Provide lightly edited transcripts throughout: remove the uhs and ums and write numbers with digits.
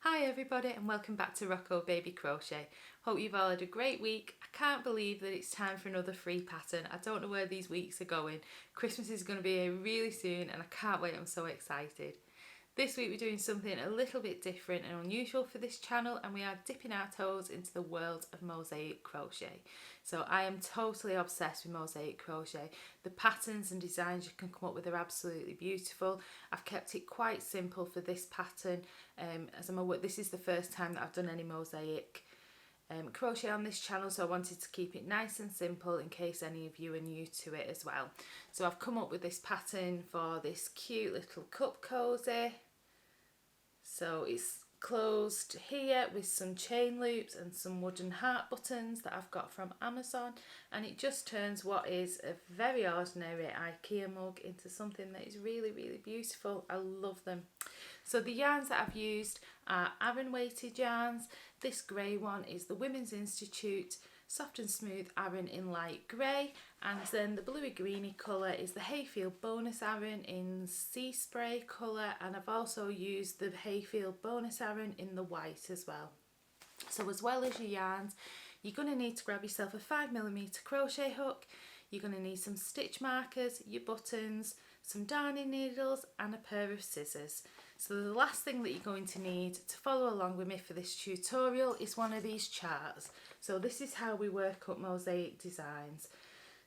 Hi everybody and welcome back to Rocco Baby Crochet. Hope you've all had a great week. I can't believe that it's time for another free pattern. I don't know where these weeks are going. Christmas is going to be here really soon and I can't wait, I'm so excited. This week we're doing something a little bit different and unusual for this channel, and we are dipping our toes into the world of mosaic crochet. So I am totally obsessed with mosaic crochet. The patterns and designs you can come up with are absolutely beautiful. I've kept it quite simple for this pattern as I'm aware this is the first time that I've done any mosaic crochet on this channel, so I wanted to keep it nice and simple in case any of you are new to it as well. So I've come up with this pattern for this cute little cup cozy. So it's closed here with some chain loops and some wooden heart buttons that I've got from Amazon, and it just turns what is a very ordinary IKEA mug into something that is really beautiful. I love them. So the yarns that I've used are Aran weighted yarns. This grey one is the Women's Institute Soft and Smooth Aran in light grey, and then the bluey greeny colour is the Hayfield Bonus Aran in sea spray colour, and I've also used the Hayfield Bonus Aran in the white as well. So as well as your yarns, you're going to need to grab yourself a 5mm crochet hook, you're going to need some stitch markers, your buttons, some darning needles and a pair of scissors. So the last thing that you're going to need to follow along with me for this tutorial is one of these charts. So this is how we work up mosaic designs.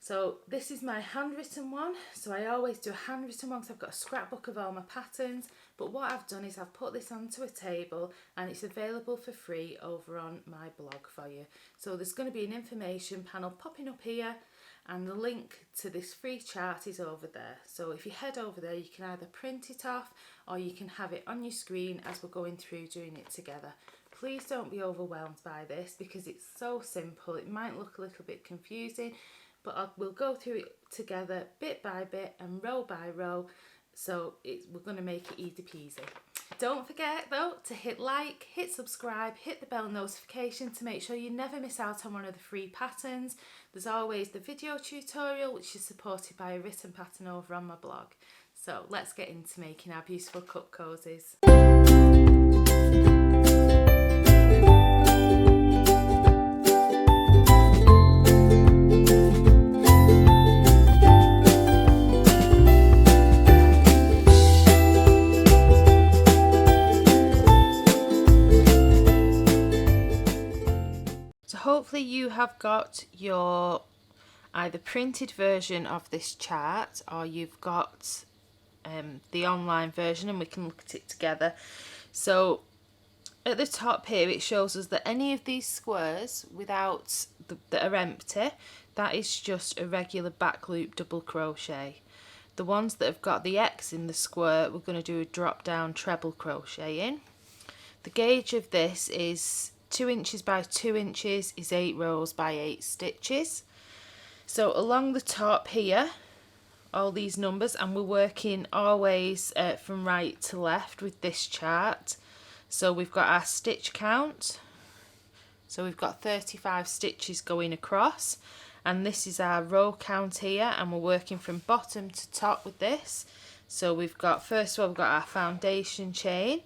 So this is my handwritten one. So I always do a handwritten one because I've got a scrapbook of all my patterns. But what I've done is I've put this onto a table and it's available for free over on my blog for you. So there's going to be an information panel popping up here, and the link to this free chart is over there. So if you head over there, you can either print it off or you can have it on your screen as we're going through doing it together. Please don't be overwhelmed by this because it's so simple. It might look a little bit confusing, but we'll go through it together bit by bit and row by row. So we're going to make it easy peasy. Don't forget though to hit like, hit subscribe, hit the bell notification to make sure you never miss out on one of the free patterns. There's always the video tutorial which is supported by a written pattern over on my blog. So let's get into making our beautiful cup cozies. Hopefully you have got your either printed version of this chart or you've got the online version and we can look at it together. So at the top here it shows us that any of these squares without that are empty, that is just a regular back loop double crochet. The ones that have got the X in the square, we're going to do a drop down treble crochet in. The gauge of this is 2 inches by 2 inches is 8 rows by 8 stitches. So along the top here, all these numbers, and we're working always from right to left with this chart. So we've got our stitch count. So we've got 35 stitches going across, and this is our row count here, and we're working from bottom to top with this. So we've got, first of all, we've got our foundation chain,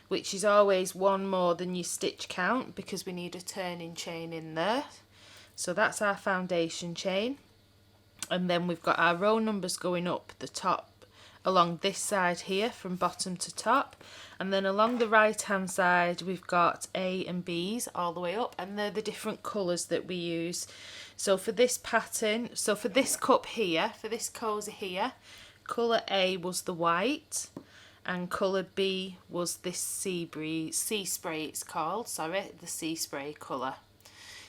which is always one more than your stitch count because we need a turning chain in there. So that's our foundation chain, and then we've got our row numbers going up the top along this side here from bottom to top, and then along the right hand side we've got A and B's all the way up, and they're the different colours that we use. So for this pattern, so for this cup here, for this cozy here, colour A was the white and colour B was this sea spray it's called, sorry, the sea spray colour.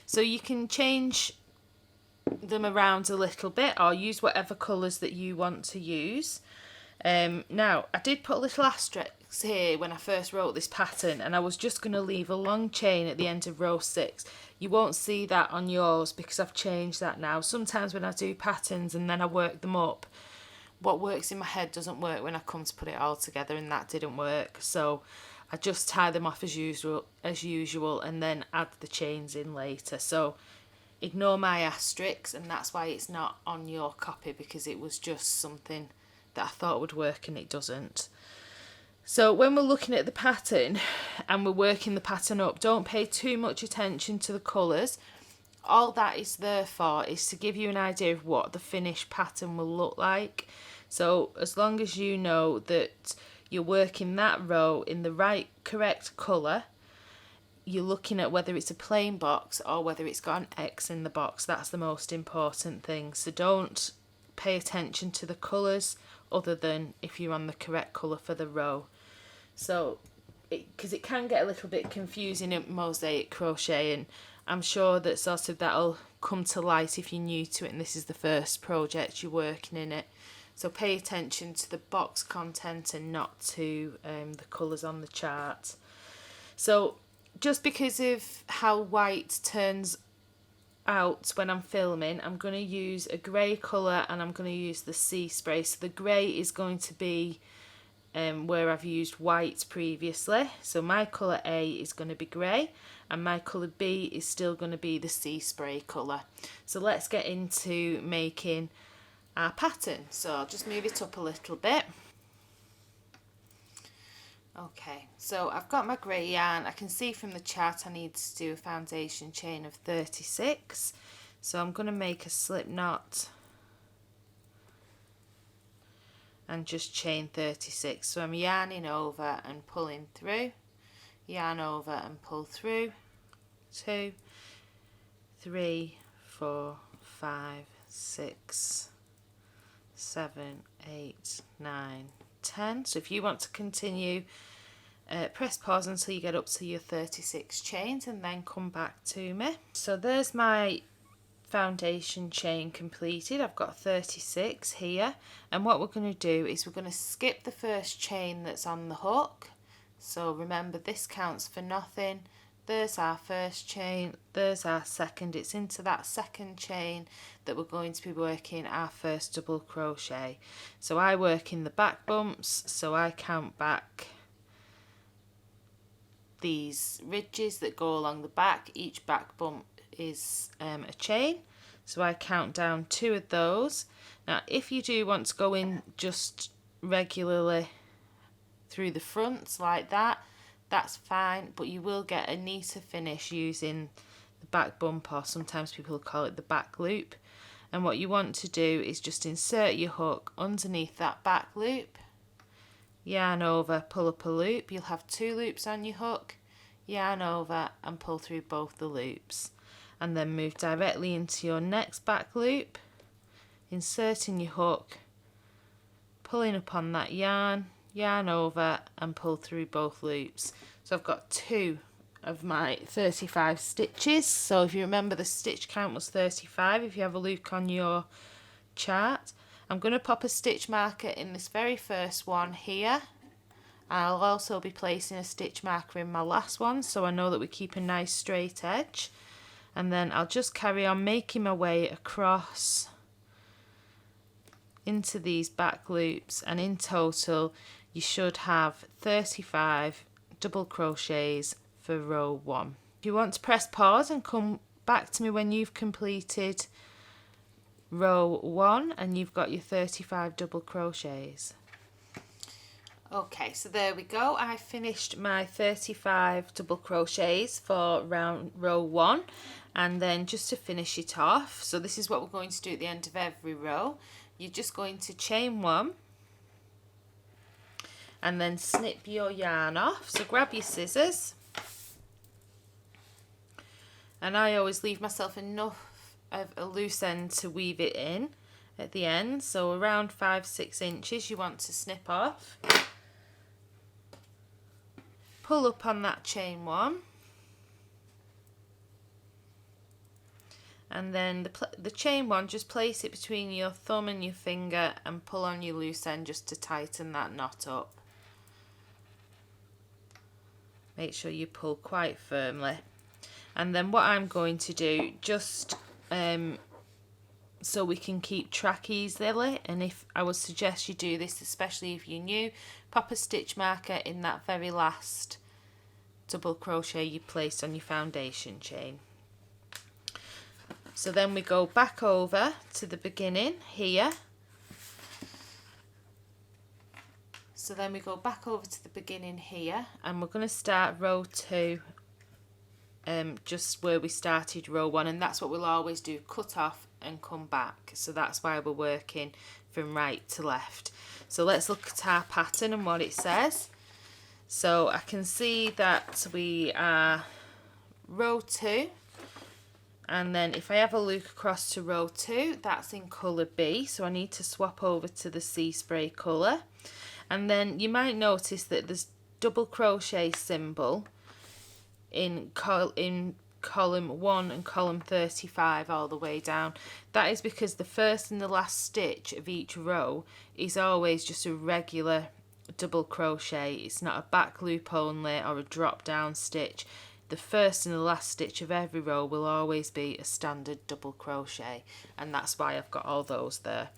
So you can change them around a little bit or use whatever colours that you want to use. Now I did put a little asterisk here when I first wrote this pattern, and I was just going to leave a long chain at the end of row 6. You won't see that on yours because I've changed that now. Sometimes when I do patterns and then I work them up, what works in my head doesn't work when I come to put it all together, and that didn't work. So I just tie them off as usual and then add the chains in later. So ignore my asterisks, and that's why it's not on your copy, because it was just something that I thought would work and it doesn't. So when we're looking at the pattern and we're working the pattern up, don't pay too much attention to the colours. All that is there for is to give you an idea of what the finished pattern will look like. So as long as you know that you're working that row in the correct colour, you're looking at whether it's a plain box or whether it's got an X in the box. That's the most important thing. So don't pay attention to the colours other than if you're on the correct colour for the row. So, because it can get a little bit confusing in mosaic crochet, and I'm sure that sort of that'll come to light if you're new to it and this is the first project you're working in it. So pay attention to the box content and not to the colours on the chart. So just because of how white turns out when I'm filming, I'm going to use a grey colour and I'm going to use the sea spray. So the grey is going to be where I've used white previously. So my colour A is going to be grey and my colour B is still going to be the sea spray colour. So let's get into making our pattern. So I'll just move it up a little bit. Okay, so I've got my grey yarn. I can see from the chart I need to do a foundation chain of 36. So I'm going to make a slip knot and just chain 36. So I'm yarning over and pulling through, yarn over and pull through, 2, 3, 4, 5, 6, 7, 8, 9, 10. So if you want to continue, press pause until you get up to your 36 chains and then come back to me. So there's my foundation chain completed. I've got 36 here, and what we're going to do is we're going to skip the first chain that's on the hook. So remember, this counts for nothing. There's our first chain, there's our second. It's into that second chain that we're going to be working our first double crochet. So I work in the back bumps, so I count back these ridges that go along the back. Each back bump is a chain, so I count down 2 of those. Now if you do want to go in just regularly through the fronts like that, that's fine, but you will get a neater finish using the back bump, or sometimes people call it the back loop. And what you want to do is just insert your hook underneath that back loop, yarn over, pull up a loop. You'll have 2 loops on your hook, yarn over and pull through both the loops, and then move directly into your next back loop, inserting your hook, pulling up on that yarn, yarn over and pull through both loops. So I've got 2 of my 35 stitches. So if you remember, the stitch count was 35 if you have a look on your chart. I'm going to pop a stitch marker in this very first one here. I'll also be placing a stitch marker in my last one, so I know that we keep a nice straight edge. And then I'll just carry on making my way across into these back loops, and in total you should have 35 double crochets for row 1. If you want to press pause and come back to me when you've completed row 1 and you've got your 35 double crochets. Okay, so there we go. I finished my 35 double crochets for row 1, and then just to finish it off, so this is what we're going to do at the end of every row. You're just going to chain 1 and then snip your yarn off. So grab your scissors, and I always leave myself enough of a loose end to weave it in at the end, so around 5-6 inches you want to snip off. Pull up on that chain 1, and then the chain 1, just place it between your thumb and your finger and pull on your loose end just to tighten that knot up. Make sure you pull quite firmly. And then what I'm going to do, just so we can keep track easily, and if I would suggest you do this, especially if you're new, pop a stitch marker in that very last double crochet you placed on your foundation chain. So then we go back over to the beginning here. So then we go back over to the beginning here, and we're going to start row 2 just where we started row 1, and that's what we'll always do, cut off and come back. So that's why we're working from right to left. So let's look at our pattern and what it says. So I can see that we are row 2, and then if I have a look across to row 2, that's in colour B, so I need to swap over to the sea spray colour. And then you might notice that there's double crochet symbol in column 1 and column 35 all the way down. That is because the first and the last stitch of each row is always just a regular double crochet. It's not a back loop only or a drop down stitch. The first and the last stitch of every row will always be a standard double crochet, and that's why I've got all those there.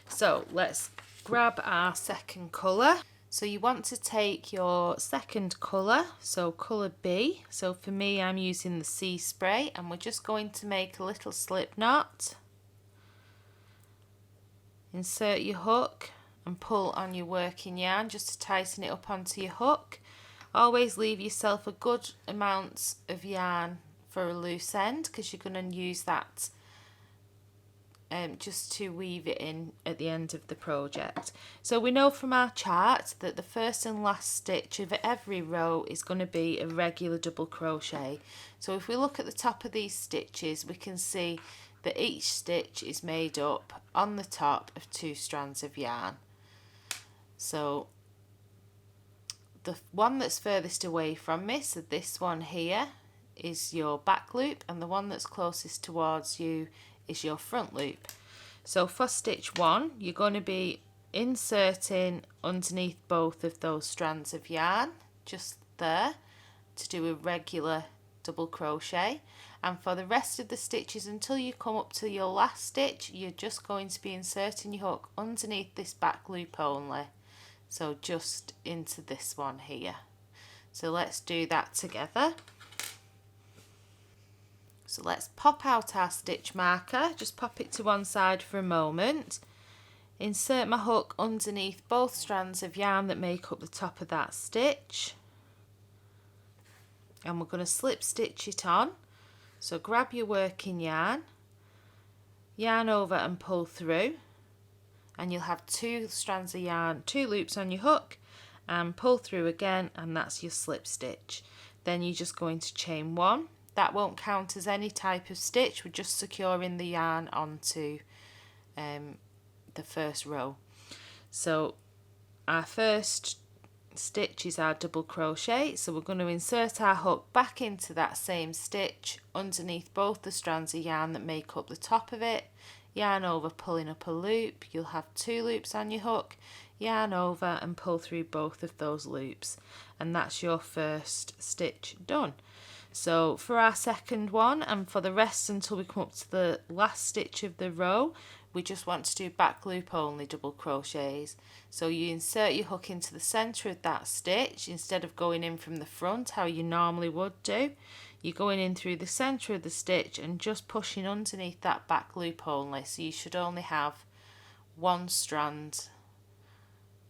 So let's grab our second colour. So you want to take your second colour, so colour B. So for me, I'm using the sea spray, and we're just going to make a little slip knot. Insert your hook and pull on your working yarn just to tighten it up onto your hook. Always leave yourself a good amount of yarn for a loose end, because you're going to use that just to weave it in at the end of the project. So we know from our chart that the first and last stitch of every row is going to be a regular double crochet. So if we look at the top of these stitches, we can see that each stitch is made up on the top of 2 strands of yarn. So the one that's furthest away from me, so this one here, is your back loop, and the one that's closest towards you is your front loop. So for stitch 1, you're going to be inserting underneath both of those strands of yarn, just there, to do a regular double crochet. And for the rest of the stitches, until you come up to your last stitch, you're just going to be inserting your hook underneath this back loop only. So just into this one here. So let's do that together. So let's pop out our stitch marker, just pop it to one side for a moment. Insert my hook underneath both strands of yarn that make up the top of that stitch. And we're going to slip stitch it on. So grab your working yarn, yarn over and pull through. And you'll have 2 strands of yarn, 2 loops on your hook, and pull through again, and that's your slip stitch. Then you're just going to chain 1. That won't count as any type of stitch, we're just securing the yarn onto the first row. So our first stitch is our double crochet, so we're going to insert our hook back into that same stitch underneath both the strands of yarn that make up the top of it. Yarn over, pulling up a loop, you'll have 2 loops on your hook, yarn over and pull through both of those loops, and that's your first stitch done. So for our second one, and for the rest until we come up to the last stitch of the row, we just want to do back loop only double crochets. So you insert your hook into the centre of that stitch instead of going in from the front how you normally would do. You're going in through the centre of the stitch and just pushing underneath that back loop only. So you should only have 1 strand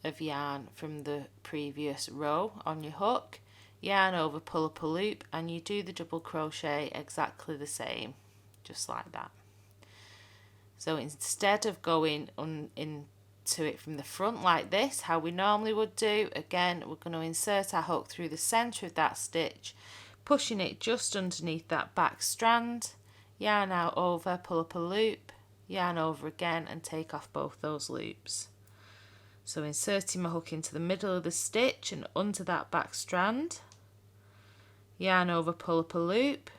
of yarn from the previous row on your hook. Yarn over, pull up a loop, and you do the double crochet exactly the same, just like that. So instead of going into it from the front like this, how we normally would do, again, we're going to insert our hook through the centre of that stitch, pushing it just underneath that back strand, yarn out over, pull up a loop, yarn over again, and take off both those loops. So inserting my hook into the middle of the stitch and under that back strand, yarn over, pull up a loop,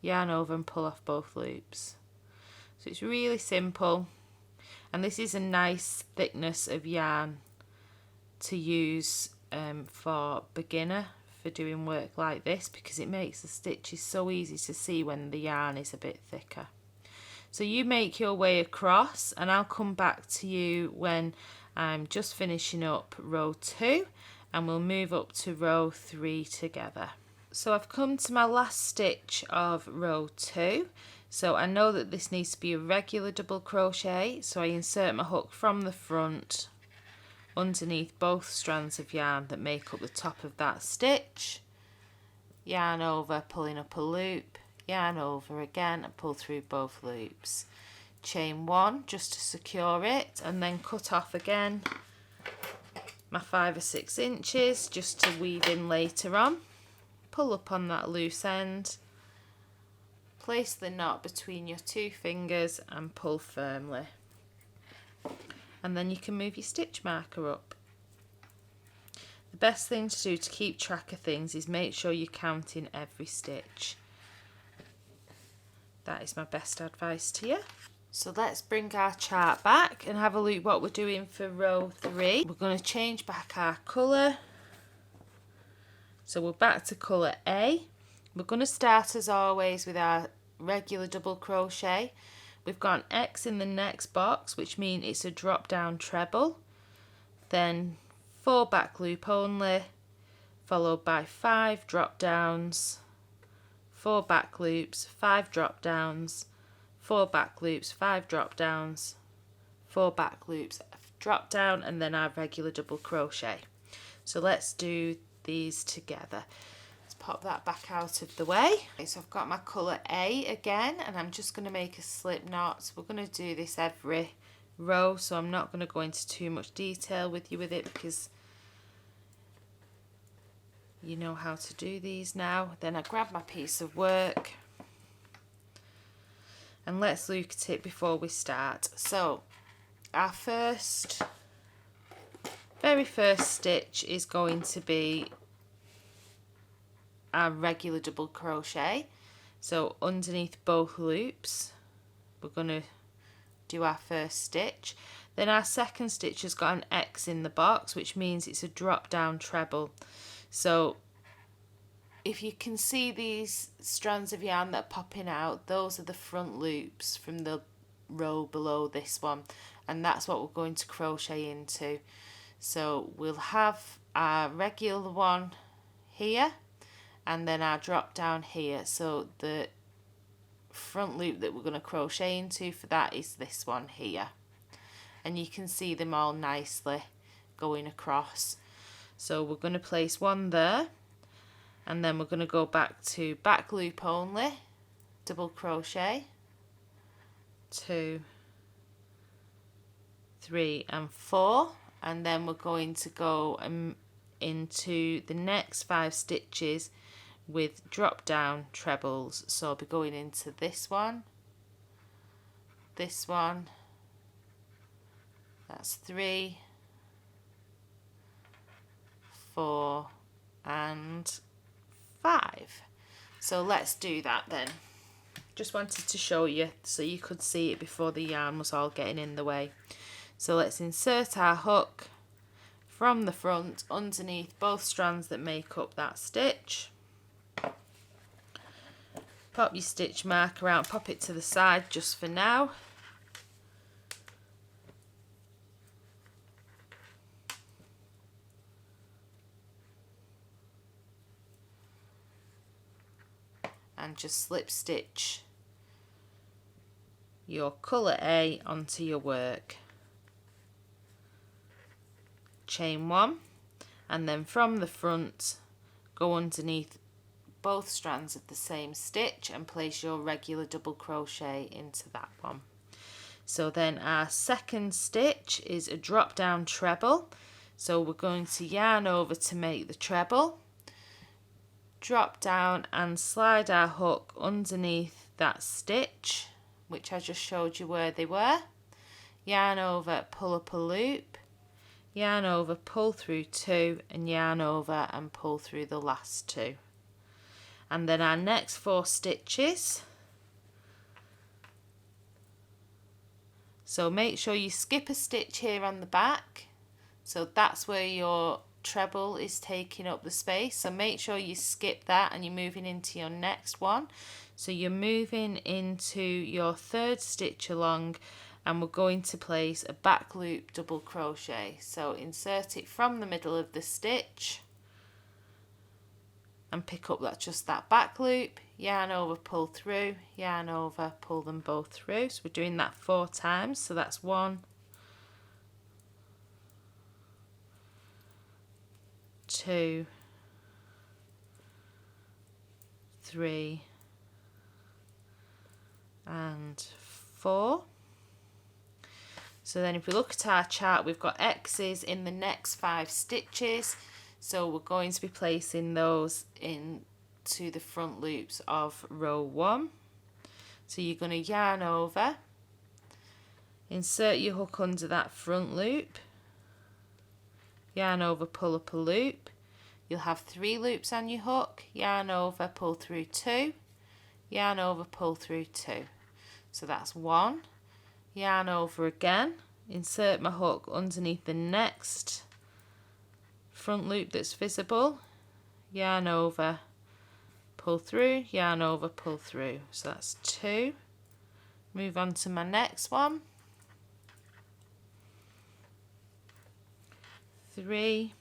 yarn over and pull off both loops. So it's really simple, and this is a nice thickness of yarn to use for beginner for doing work like this, because it makes the stitches so easy to see when the yarn is a bit thicker. So you make your way across, and I'll come back to you when I'm just finishing up row 2, and we'll move up to row 3 together. So I've come to my last stitch of row 2. So I know that this needs to be a regular double crochet, so I insert my hook from the front underneath both strands of yarn that make up the top of that stitch, yarn over, pulling up a loop, yarn over again and pull through both loops. Chain 1 just to secure it, and then cut off again my 5 or 6 inches just to weave in later on. Pull up on that loose end, place the knot between your 2 fingers and pull firmly, and then you can move your stitch marker up. The best thing to do to keep track of things is make sure you're counting every stitch. That is my best advice to you. So let's bring our chart back and have a look what we're doing for row 3. We're going to change back our colour. So we're back to colour A. We're going to start as always with our regular double crochet. We've got an X in the next box, which means it's a drop down treble. Then 4 back loop only, followed by 5 drop downs, 4 back loops, 5 drop downs, 4 back loops, 5 drop downs, 4 back loops, drop down, and then our regular double crochet. So let's do these together. Let's pop that back out of the way. Okay, so I've got my colour A again, and I'm just going to make a slip knot. So we're going to do this every row, so I'm not going to go into too much detail with you with it because you know how to do these now. Then I grab my piece of work and let's look at it before we start. So our very first stitch is going to be our regular double crochet. So underneath both loops we're going to do our first stitch. Then our second stitch has got an X in the box, which means it's a drop down treble. So if you can see these strands of yarn that are popping out, those are the front loops from the row below this one, and that's what we're going to crochet into. So we'll have our regular one here and then our drop down here. So the front loop that we're going to crochet into for that is this one here, and you can see them all nicely going across. So we're going to place one there, and then we're going to go back to back loop only, double crochet, 2, 3 and 4, and then we're going to go into the next 5 stitches with drop down trebles. So I'll be going into this one, that's 3, 4 and 5. So let's do that then. Just wanted to show you so you could see it before the yarn was all getting in the way. So let's insert our hook from the front underneath both strands that make up that stitch. Pop your stitch marker out, pop it to the side just for now. And just slip stitch your colour A onto your work. Chain 1, and then from the front go underneath both strands of the same stitch and place your regular double crochet into that one. So then our second stitch is a drop down treble, so we're going to yarn over to make the treble, drop down and slide our hook underneath that stitch, which I just showed you where they were, yarn over, pull up a loop, yarn over, pull through 2, and yarn over and pull through the last 2. And then our next 4 stitches, so make sure you skip a stitch here on the back, so that's where your treble is taking up the space, so make sure you skip that and you're moving into your next one. So you're moving into your 3rd stitch along, and we're going to place a back loop double crochet. So insert it from the middle of the stitch and pick up that back loop, yarn over, pull through, yarn over, pull them both through. So we're doing that 4 times, so that's 1, 2, 3 and 4. So then if we look at our chart, we've got X's in the next 5 stitches, so we're going to be placing those into the front loops of row 1. So you're going to yarn over, insert your hook under that front loop, yarn over, pull up a loop. You'll have 3 loops on your hook, yarn over, pull through 2, yarn over, pull through 2. So that's 1, yarn over again, insert my hook underneath the next front loop that's visible, yarn over, pull through, yarn over, pull through. So that's 2. Move on to my next one. 3,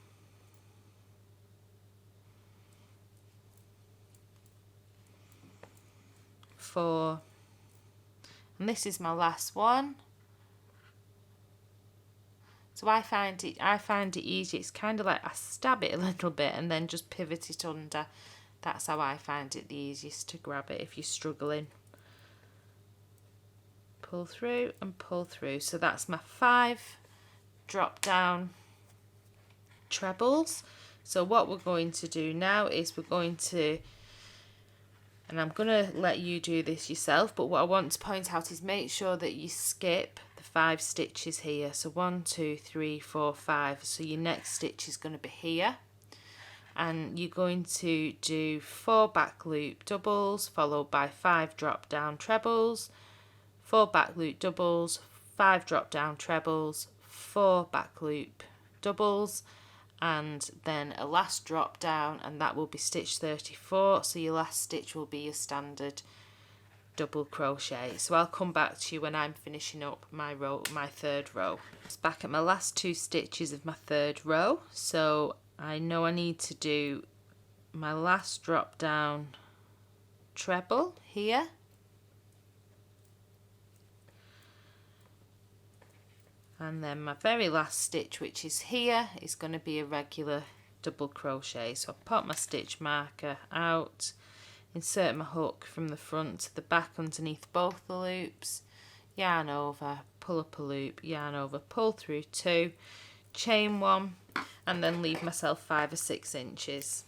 4, and this is my last one. So I find it easy. It's kind of like I stab it a little bit and then just pivot it under. That's how I find it the easiest to grab it if you're struggling. Pull through and pull through. So that's my 5 drop down trebles. So what we're going to do now is we're going to, and I'm going to let you do this yourself, but what I want to point out is make sure that you skip the 5 stitches here. So 1, 2, 3, 4, 5. So your next stitch is going to be here. And you're going to do 4 back loop doubles followed by 5 drop down trebles, 4 back loop doubles, 5 drop down trebles, 4 back loop doubles, and then a last drop down, and that will be stitch 34. So your last stitch will be your standard double crochet. So I'll come back to you when I'm finishing up my third row. It's back at my last 2 stitches of my third row, so I know I need to do my last drop down treble here, and then my very last stitch, which is here, is going to be a regular double crochet. So I'll pop my stitch marker out, insert my hook from the front to the back underneath both the loops, yarn over, pull up a loop, yarn over, pull through 2, chain 1, and then leave myself 5 or 6 inches.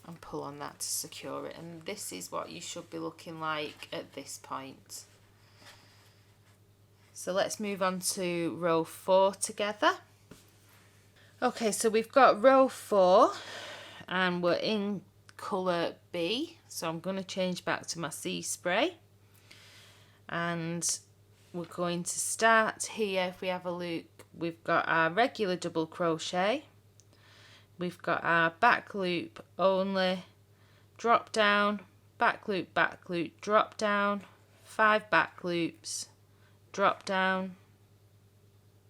And pull on that to secure it, and this is what you should be looking like at this point. So let's move on to row 4 together. Okay, so we've got row 4 and we're in colour B, so I'm going to change back to my sea spray, and we're going to start here. If we have a look, we've got our regular double crochet, we've got our back loop only, drop down, back loop, drop down, 5 back loops, drop down,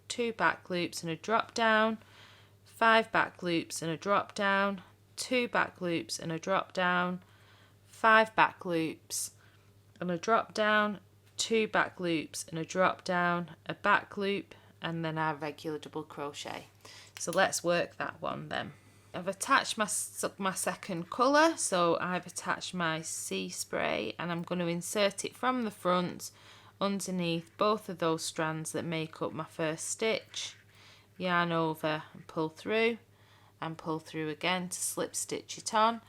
2 back loops and a drop down, 5 back loops and a drop down, 2 back loops and a drop down, 5 back loops and a drop down, 2 back loops and a drop down, a back loop, and then our regular double crochet. So let's work that one then. I've attached my second colour, so I've attached my sea spray, and I'm going to insert it from the front underneath both of those strands that make up my first stitch, yarn over and pull through again to slip stitch it on,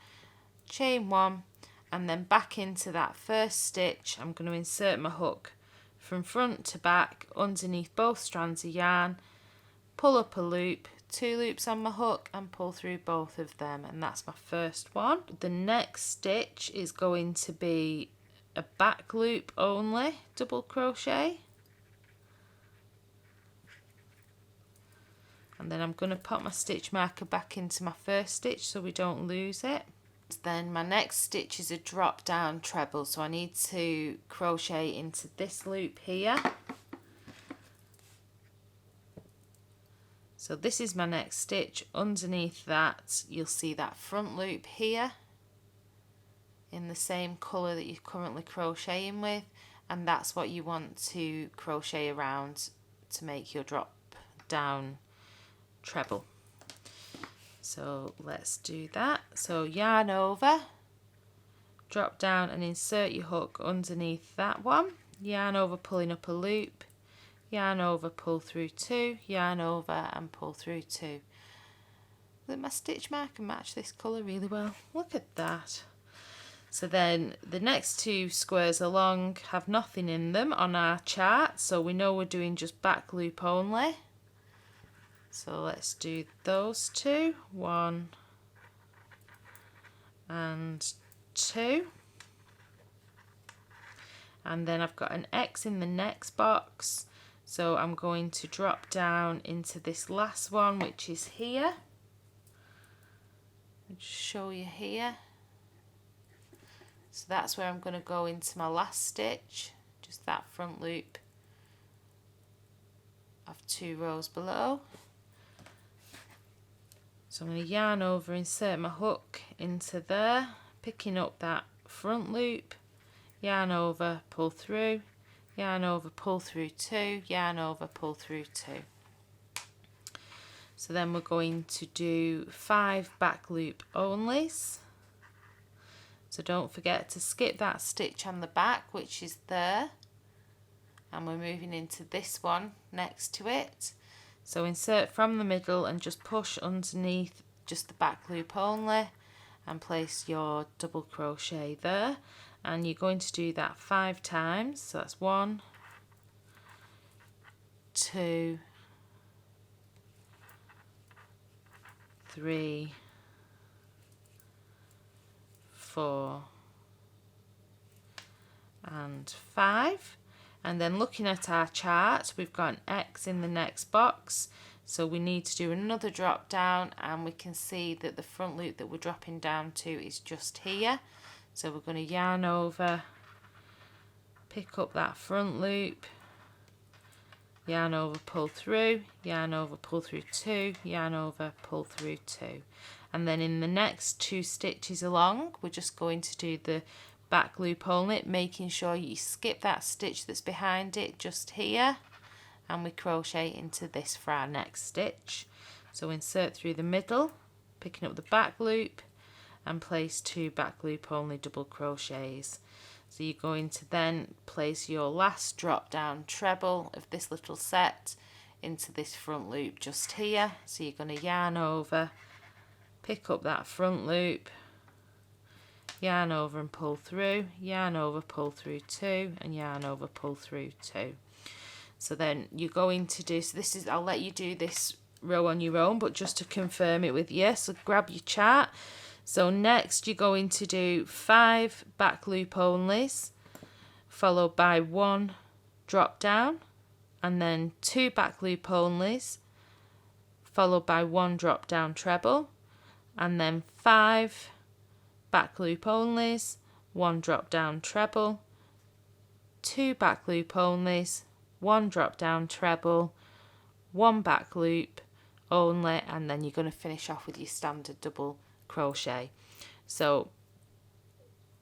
chain 1, and then back into that first stitch. I'm going to insert my hook from front to back underneath both strands of yarn, pull up a loop, 2 loops on my hook and pull through both of them, and that's my first one. The next stitch is going to be a back loop only double crochet, and then I'm going to pop my stitch marker back into my first stitch so we don't lose it. Then my next stitch is a drop down treble, so I need to crochet into this loop here. So this is my next stitch. Underneath that you'll see that front loop here in the same colour that you're currently crocheting with, and that's what you want to crochet around to make your drop down treble. So let's do that. So yarn over, drop down and insert your hook underneath that one, yarn over pulling up a loop, yarn over, pull through 2, yarn over and pull through 2. Look, my stitch marker match this colour really well. Look at that. So then the next 2 squares along have nothing in them on our chart, so we know we're doing just back loop only. So let's do those 2, 1 and 2. And then I've got an X in the next box, so I'm going to drop down into this last one, which is here. I'll just show you here. So that's where I'm going to go into my last stitch, just that front loop of 2 rows below. So I'm going to yarn over, insert my hook into there, picking up that front loop, yarn over, pull through, yarn over, pull through 2, yarn over, pull through 2. So then we're going to do 5 back loop onlys. So don't forget to skip that stitch on the back, which is there, and we're moving into this one next to it. So insert from the middle and just push underneath just the back loop only and place your double crochet there, and you're going to do that 5 times. So that's 1, 2, 3, 4 and 5. And then looking at our chart, we've got an X in the next box, so we need to do another drop down, and we can see that the front loop that we're dropping down to is just here. So we're going to yarn over, pick up that front loop, yarn over, pull through, yarn over, pull through 2, yarn over, pull through 2. And then in the next 2 stitches along, we're just going to do the back loop only, making sure you skip that stitch that's behind it just here, and we crochet into this for our next stitch. So insert through the middle, picking up the back loop, and place 2 back loop only double crochets. So you're going to then place your last drop down treble of this little set into this front loop just here. So you're going to yarn over, pick up that front loop, yarn over and pull through, yarn over, pull through 2, and yarn over, pull through 2. So then you're going to do, so this is, I'll let you do this row on your own, but just to confirm it with you, so grab your chart. So next you're going to do 5 back loop onlys, followed by 1 drop down, and then 2 back loop onlys, followed by 1 drop down treble, and then 5 back loop onlys, 1 drop down treble, 2 back loop onlys, 1 drop down treble, 1 back loop only, and then you're going to finish off with your standard double crochet. So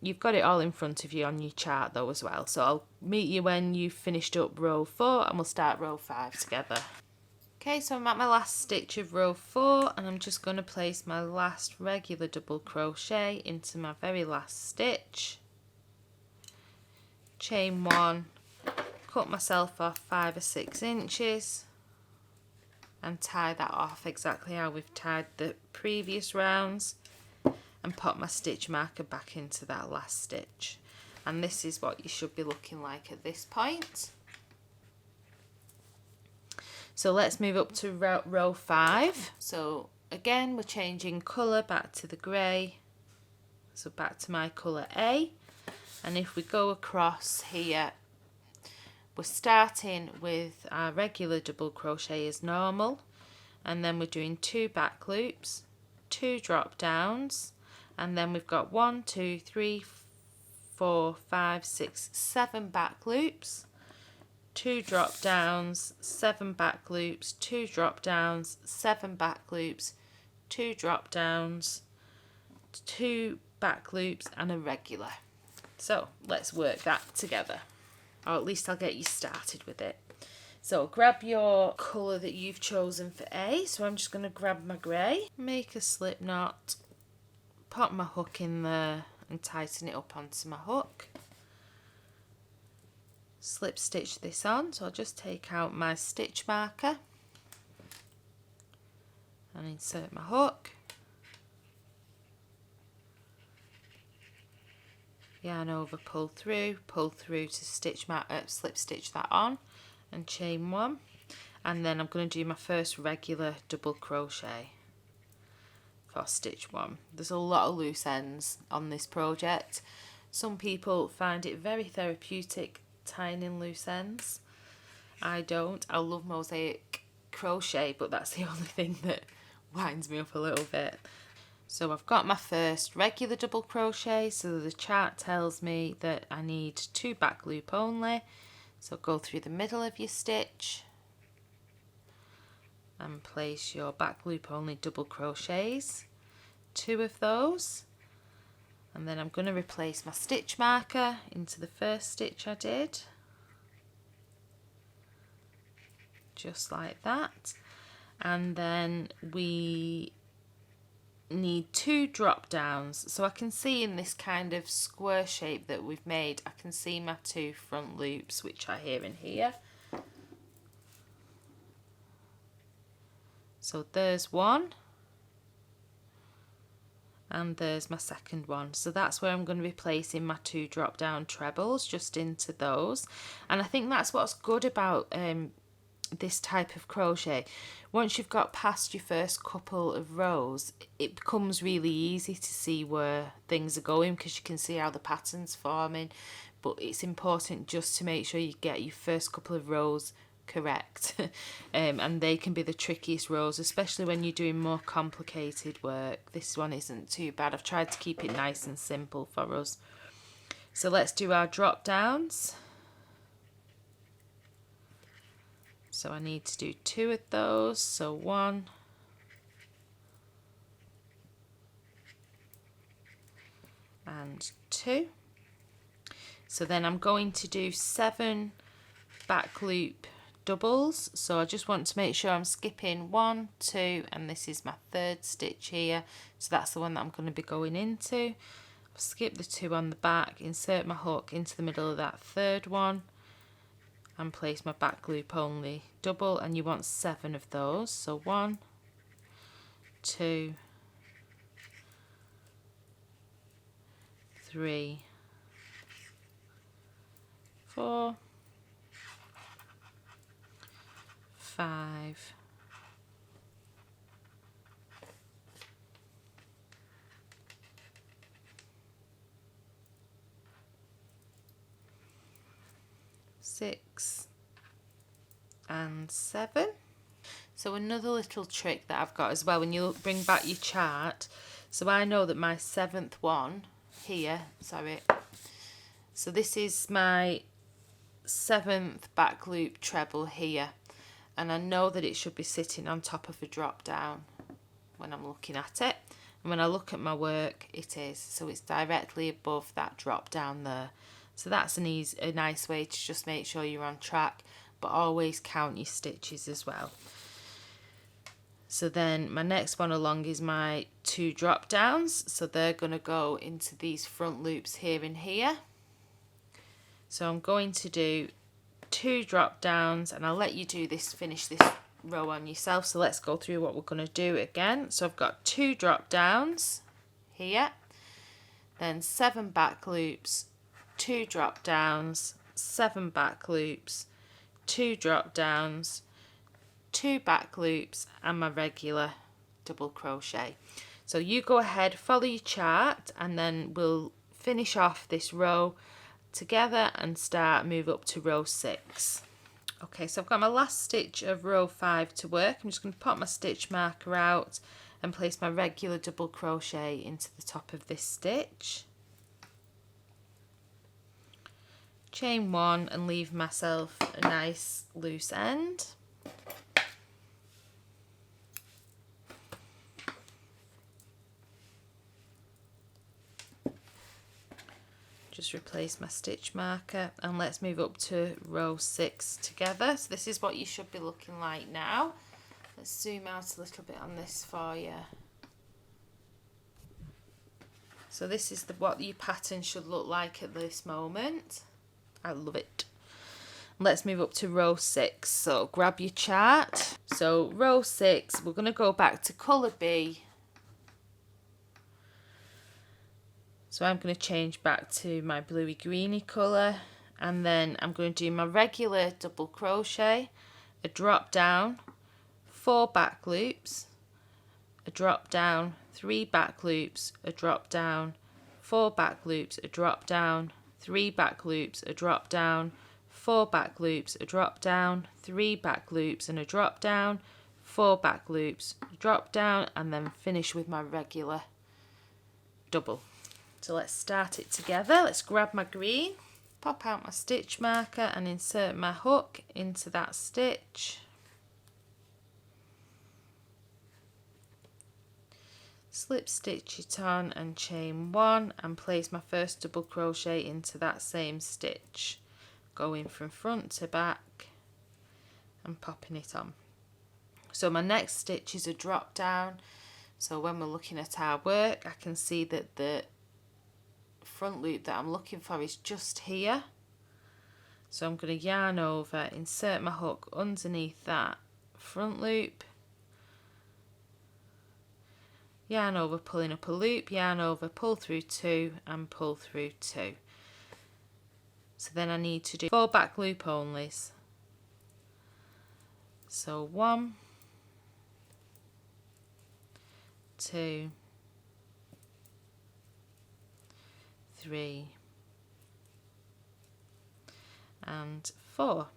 you've got it all in front of you on your chart though as well. So I'll meet you when you've finished up row 4 and we'll start row 5 together. Okay, so I'm at my last stitch of row 4 and I'm just going to place my last regular double crochet into my very last stitch, chain 1, cut myself off 5 or 6 inches and tie that off exactly how we've tied the previous rounds, and pop my stitch marker back into that last stitch. And this is what you should be looking like at this point. So let's move up to row 5. So again we're changing colour back to the grey, so back to my colour A, and if we go across here we're starting with our regular double crochet as normal, and then we're doing 2 back loops, 2 drop downs, and then we've got 1, 2, 3, 4, 5, 6, 7 back loops, 2 drop downs, 7 back loops, 2 drop downs, 7 back loops, 2 drop downs, 2 back loops, and a regular. So let's work that together, or at least I'll get you started with it. So grab your colour that you've chosen for A. So I'm just going to grab my grey, make a slip knot, pop my hook in there and tighten it up onto my hook. Slip stitch this on, so I'll just take out my stitch marker and insert my hook. Yarn over, pull through to slip stitch that on and chain one, and then I'm going to do my first regular double crochet for stitch one. There's a lot of loose ends on this project. Some people find it very therapeutic tying in loose ends. I don't. I love Mosaic crochet, but that's the only thing that winds me up a little bit. So I've got my first regular double crochet, so the chart tells me that I need 2 back loop only. So go through the middle of your stitch and place your back loop only double crochets, 2 of those, and then I'm going to replace my stitch marker into the first stitch I did, just like that, and then we need 2 drop downs. So I can see in this kind of square shape that we've made, I can see my 2 front loops, which are here and here. So there's one and there's my second one. So that's where I'm going to be placing my 2 drop down trebles, just into those. And I think that's what's good about this type of crochet. Once you've got past your first couple of rows, it becomes really easy to see where things are going, because you can see how the pattern's forming. But it's important just to make sure you get your first couple of rows correct. And they can be the trickiest rows, especially when you're doing more complicated work. This one isn't too bad. I've tried to keep it nice and simple for us. So let's do our drop downs. So I need to do 2 of those, so 1 and 2. So then I'm going to do 7 back loop doubles. So I just want to make sure I'm skipping 1, 2, and this is my 3rd stitch here. So that's the one that I'm going to be going into. Skip the 2 on the back, insert my hook into the middle of that 3rd one, and place my back loop only double, and you want 7 of those. So 1, 2, 3, 4, 5, 6 and 7. So another little trick that I've got as well, when you bring back your chart, so I know that my 7th one here, so this is my 7th back loop treble here, and I know that it should be sitting on top of a drop down when I'm looking at it, and when I look at my work it is, so it's directly above that drop down there. So that's a nice way to just make sure you're on track, but always count your stitches as well. So then my next one along is my 2 drop downs, so they're going to go into these front loops here and here. So I'm going to do 2 drop downs, and I'll let you finish this row on yourself. So let's go through what we're going to do again. So I've got 2 drop downs here, then 7 back loops, 2 drop downs, 7 back loops, 2 drop downs, 2 back loops, and my regular double crochet. So you go ahead, follow your chart, and then we'll finish off this row together and move up to row 6. Okay, so I've got my last stitch of row 5 to work. I'm just going to pop my stitch marker out and place my regular double crochet into the top of this stitch. Chain 1 and leave myself a nice loose end. just replace my stitch marker, and let's move up to row 6 together. So this is what you should be looking like now. Let's zoom out a little bit on this for you. So this is what your pattern should look like at this moment. I love it. Let's move up to row 6. So grab your chart. So row 6, we're going to go back to colour B. So I'm going to change back to my bluey greeny colour, and then I'm going to do my regular double crochet, a drop down, 4 back loops, a drop down, 3 back loops, a drop down, 4 back loops, a drop down, 3 back loops, a drop down, 4 back loops, a drop down, 3 back loops and a drop down, 4 back loops, drop down, and then finish with my regular double. So let's start it together. Let's grab my green, pop out my stitch marker and insert my hook into that stitch. Slip stitch it on and chain 1 and place my first double crochet into that same stitch, going from front to back and popping it on. So my next stitch is a drop down. So when we're looking at our work, I can see that the front loop that I'm looking for is just here. So I'm going to yarn over, insert my hook underneath that front loop, yarn over, pulling up a loop, yarn over, pull through 2 and pull through 2. So then I need to do 4 back loop onlys. So 1, 2, 3 and 4.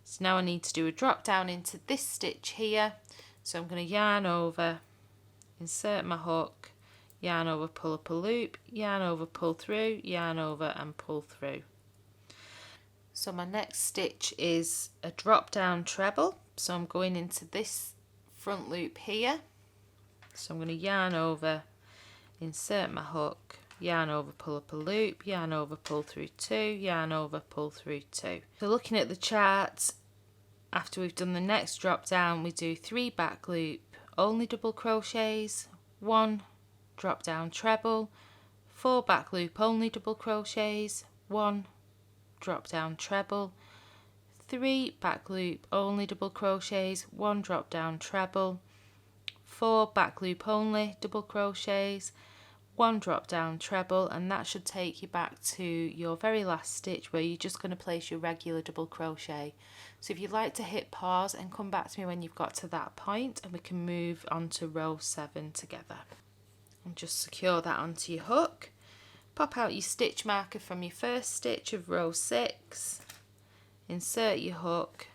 So now I need to do a drop down into this stitch here. So I'm going to yarn over, insert my hook, yarn over, pull up a loop, yarn over, pull through, yarn over and pull through. So my next stitch is a drop down treble. So I'm going into this front loop here. So I'm going to yarn over, insert my hook, yarn over, pull up a loop, yarn over, pull through 2, yarn over, pull through 2. So looking at the chart, after we've done the next drop down, we do 3 back loop only double crochets, 1 drop down treble, 4 back loop only double crochets, 1 drop down treble, 3 back loop only double crochets, 1 drop down treble, 4 back loop only double crochets, 1 drop down treble, and that should take you back to your very last stitch where you're just going to place your regular double crochet. So if you'd like to hit pause and come back to me when you've got to that point, and we can move on to row 7 together. And just secure that onto your hook. Pop out your stitch marker from your first stitch of row 6, insert your hook,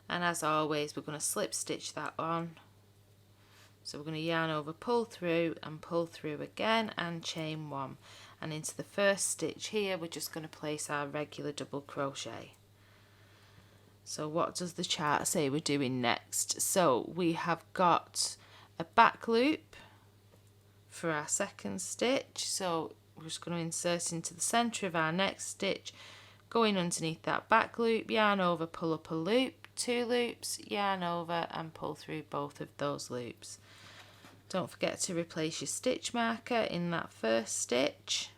and as always we're going to slip stitch that on. So we're going to yarn over, pull through and pull through again and chain 1, and into the first stitch here we're just going to place our regular double crochet. So what does the chart say we're doing next? So we have got a back loop for our second stitch, so we're just going to insert into the centre of our next stitch, going underneath that back loop, yarn over, pull up a loop, 2 loops, yarn over and pull through both of those loops. Don't forget to replace your stitch marker in that first stitch.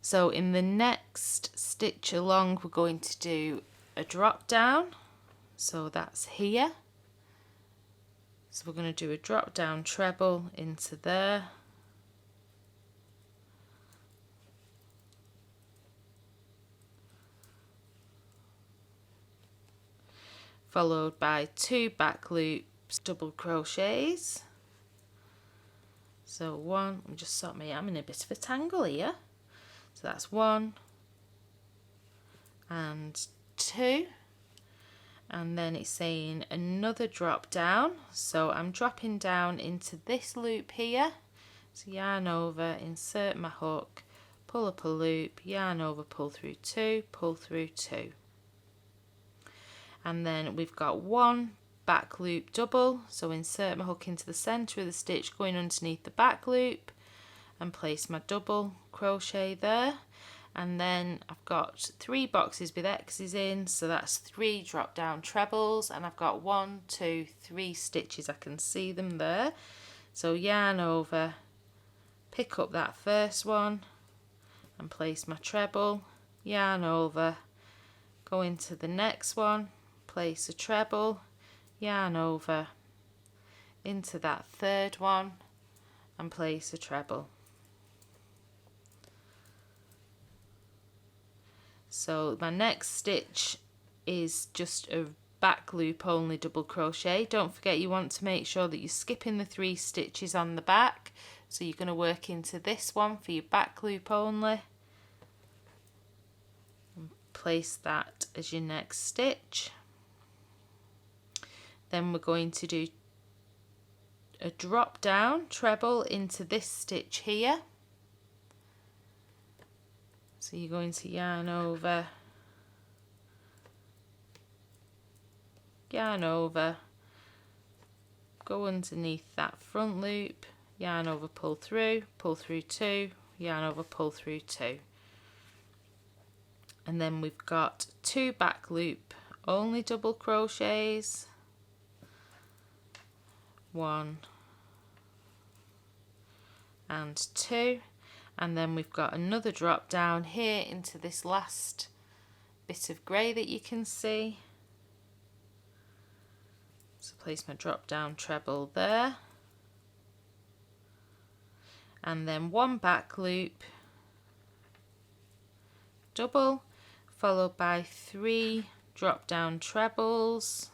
So in the next stitch along we're going to do a drop down, so that's here. So we're going to do a drop down treble into there, followed by 2 back loops, double crochets. So 1, I'm just sorting I'm in a bit of a tangle here. So that's 1 and 2, and then it's saying another drop down, so I'm dropping down into this loop here. So yarn over, insert my hook, pull up a loop, yarn over, pull through 2, pull through 2, and then we've got 1 back loop double, so insert my hook into the centre of the stitch going underneath the back loop and place my double crochet there. And then I've got 3 boxes with X's in, so that's 3 drop down trebles, and I've got 1, 2, 3 stitches. I can see them there. So yarn over, pick up that first one and place my treble, yarn over, go into the next one, place a treble, yarn over, into that third one and place a treble. So my next stitch is just a back loop only double crochet. Don't forget you want to make sure that you're skipping the 3 stitches on the back. So you're going to work into this one for your back loop only. And place that as your next stitch. Then we're going to do a drop down treble into this stitch here. So you're going to yarn over, go underneath that front loop, yarn over, pull through 2, yarn over, pull through 2. And then we've got 2 back loop only double crochets, 1 and 2. And then we've got another drop down here into this last bit of grey that you can see. So place my drop down treble there. And then 1 back loop double, followed by 3 drop down trebles.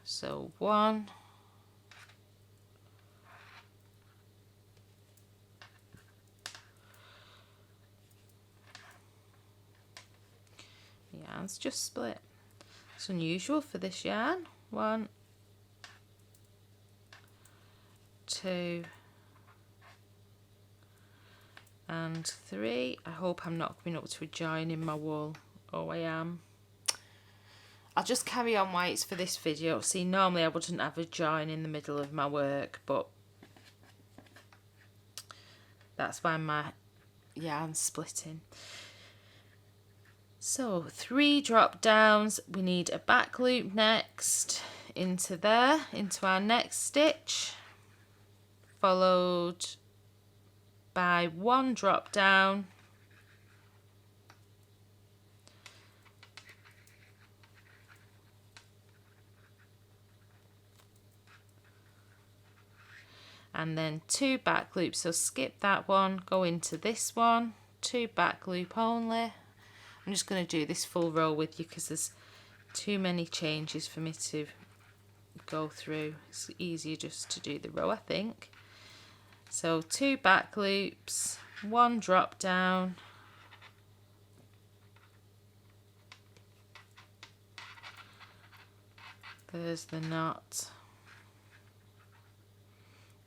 So 1, yarn's just split. It's unusual for this yarn. 1, 2 and 3. I hope I'm not coming up to a join in my wool. Oh, I am. I'll just carry on whites for this video. See, normally I wouldn't have a join in the middle of my work, but that's why my yarn's splitting. So 3 drop downs, we need a back loop next into there, into our next stitch, followed by 1 drop down, and then 2 back loops. So skip that one, go into this one, 2 back loop only. I'm just going to do this full row with you because there's too many changes for me to go through. It's easier just to do the row, I think. So 2 back loops, 1 drop down, there's the knot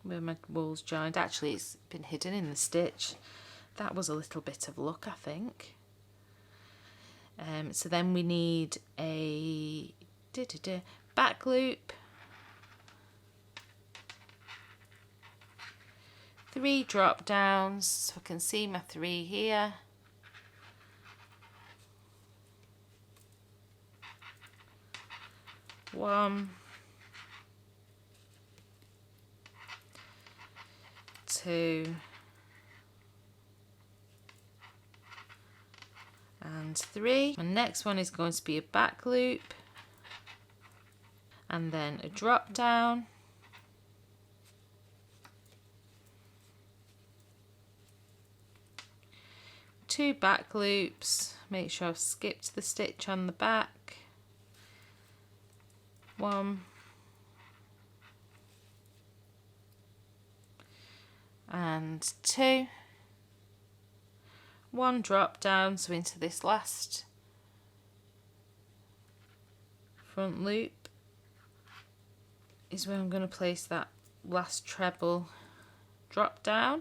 where my wool's joined. Actually, it's been hidden in the stitch. That was a little bit of luck, I think. So then we need a back loop, 3 drop downs, so I can see my 3 here, one, 2 and 3. The next one is going to be a back loop and then a drop down, two back loops, make sure I've skipped the stitch on the back, 1 and 2, 1 drop down, so into this last front loop is where I'm going to place that last treble drop down,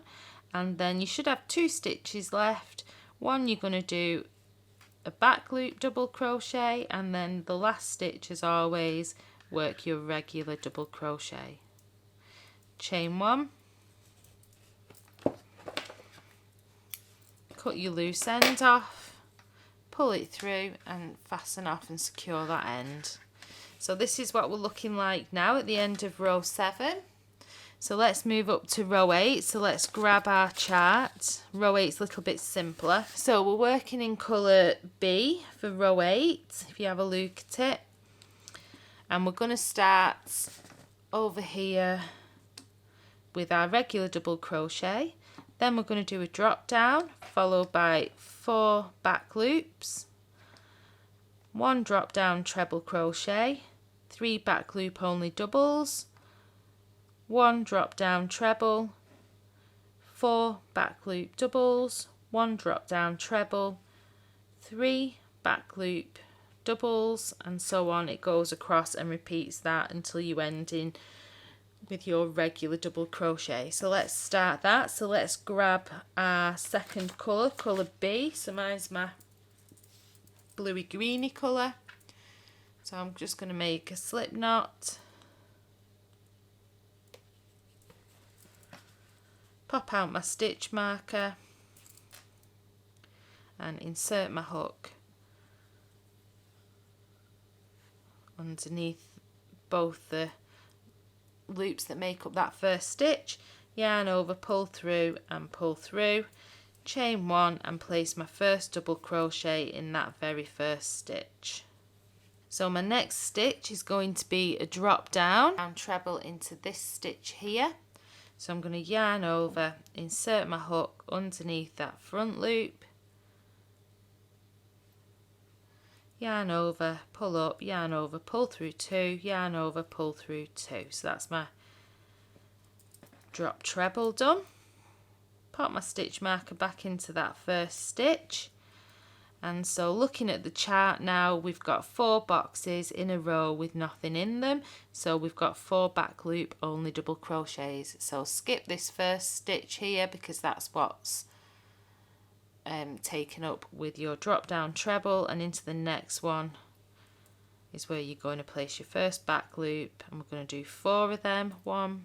and then you should have 2 stitches left. One you're going to do a back loop double crochet, and then the last stitch, as always, work your regular double crochet. Chain 1, cut your loose end off, pull it through and fasten off and secure that end. So this is what we're looking like now at the end of row 7. So let's move up to row 8. So let's grab our chart. Row 8's a little bit simpler. So we're working in colour B for row 8, if you have a look at it. And we're going to start over here with our regular double crochet. Then we're going to do a drop down, followed by 4 back loops, 1 drop down treble crochet, 3 back loop only doubles, 1 drop down treble, 4 back loop doubles, 1 drop down treble, 3 back loop doubles, and so on. It goes across and repeats that until you end in with your regular double crochet. So let's start that. So let's grab our second colour, colour B. So mine's my bluey greeny colour. So I'm just going to make a slip knot, pop out my stitch marker and insert my hook underneath both the loops that make up that first stitch, yarn over, pull through and pull through, chain 1 and place my first double crochet in that very first stitch. So my next stitch is going to be a drop down and treble into this stitch here. So I'm going to yarn over, insert my hook underneath that front loop, yarn over, pull up, yarn over, pull through 2, yarn over, pull through 2. So that's my drop treble done. Pop my stitch marker back into that first stitch. And so looking at the chart now, we've got 4 boxes in a row with nothing in them. So we've got 4 back loop only double crochets. So skip this first stitch here because that's what's taken up with your drop down treble, and into the next one is where you're going to place your first back loop, and we're going to do 4 of them. 1,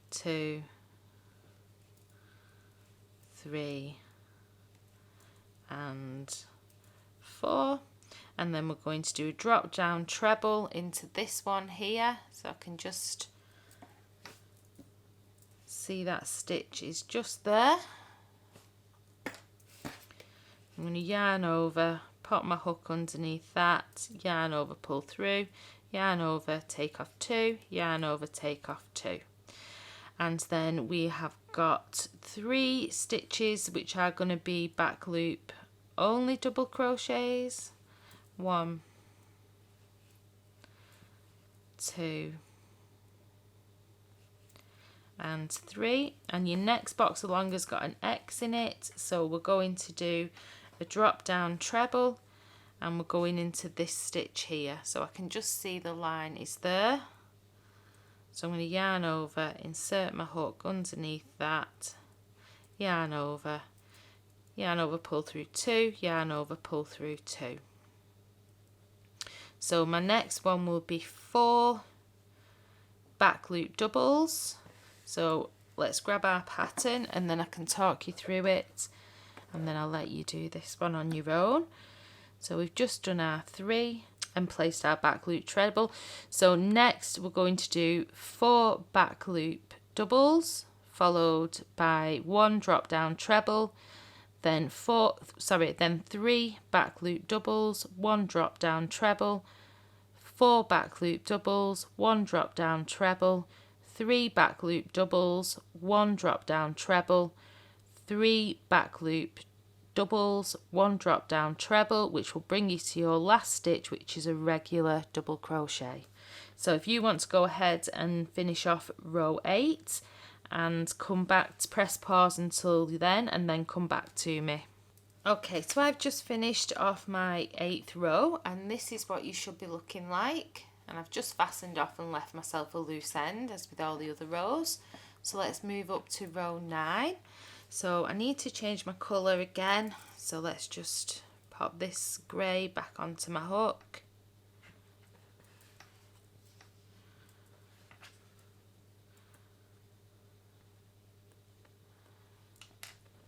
2, 3 and 4, and then we're going to do a drop down treble into this one here. So I can just see that stitch is just there. I'm going to yarn over, pop my hook underneath that, yarn over, pull through, yarn over, take off 2, yarn over, take off 2. And then we have got 3 stitches which are going to be back loop only double crochets. 1, 2 and 3, and your next box along has got an X in it, so we're going to do a drop down treble and we're going into this stitch here. So I can just see the line is there. So I'm going to yarn over, insert my hook underneath that, yarn over, pull through 2, yarn over, pull through 2. So my next one will be 4 back loop doubles. So let's grab our pattern and then I can talk you through it, and then I'll let you do this one on your own. So we've just done our 3 and placed our back loop treble. So next we're going to do 4 back loop doubles followed by 1 drop down treble, then 3 back loop doubles, 1 drop down treble, 4 back loop doubles, 1 drop down treble, 3 back loop doubles, 1 drop down treble, 3 back loop doubles, 1 drop down treble, which will bring you to your last stitch, which is a regular double crochet. So if you want to go ahead and finish off row 8 and come back to press pause until then and then come back to me. Okay, so I've just finished off my 8th row and this is what you should be looking like, and I've just fastened off and left myself a loose end as with all the other rows. So let's move up to row 9. So I need to change my colour again, so let's just pop this grey back onto my hook.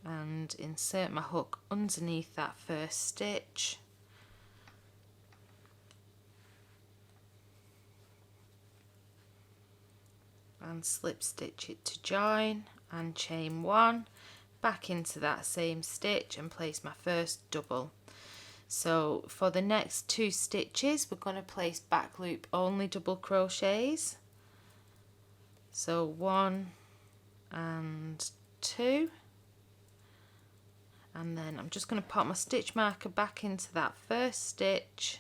and insert my hook underneath that first stitch. And slip stitch it to join and chain 1 back into that same stitch and place my first double. So for the next 2 stitches we're going to place back loop only double crochets. So 1 and 2, and then I'm just going to pop my stitch marker back into that first stitch.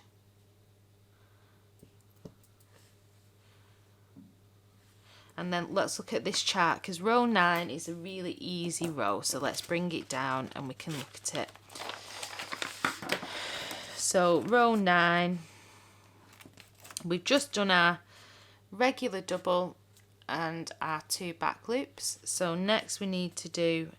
And then let's look at this chart, because row 9 is a really easy row, so let's bring it down and we can look at it. So row 9, we've just done our regular double and our 2 back loops. So next we need to do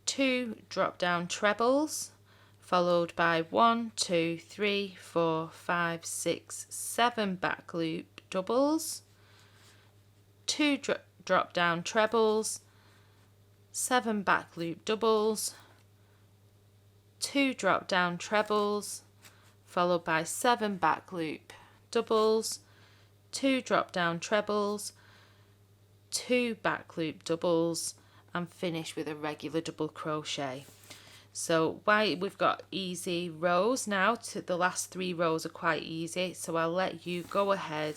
2 drop down trebles, followed by 1, 2, 3, 4, 5, 6, 7 back loop doubles, 2 drop down trebles, 7 back loop doubles, 2 drop down trebles, followed by 7 back loop doubles, 2 drop down trebles, 2 back loop doubles, and finish with a regular double crochet. So why we've got easy rows now, to the last 3 rows are quite easy, so I'll let you go ahead,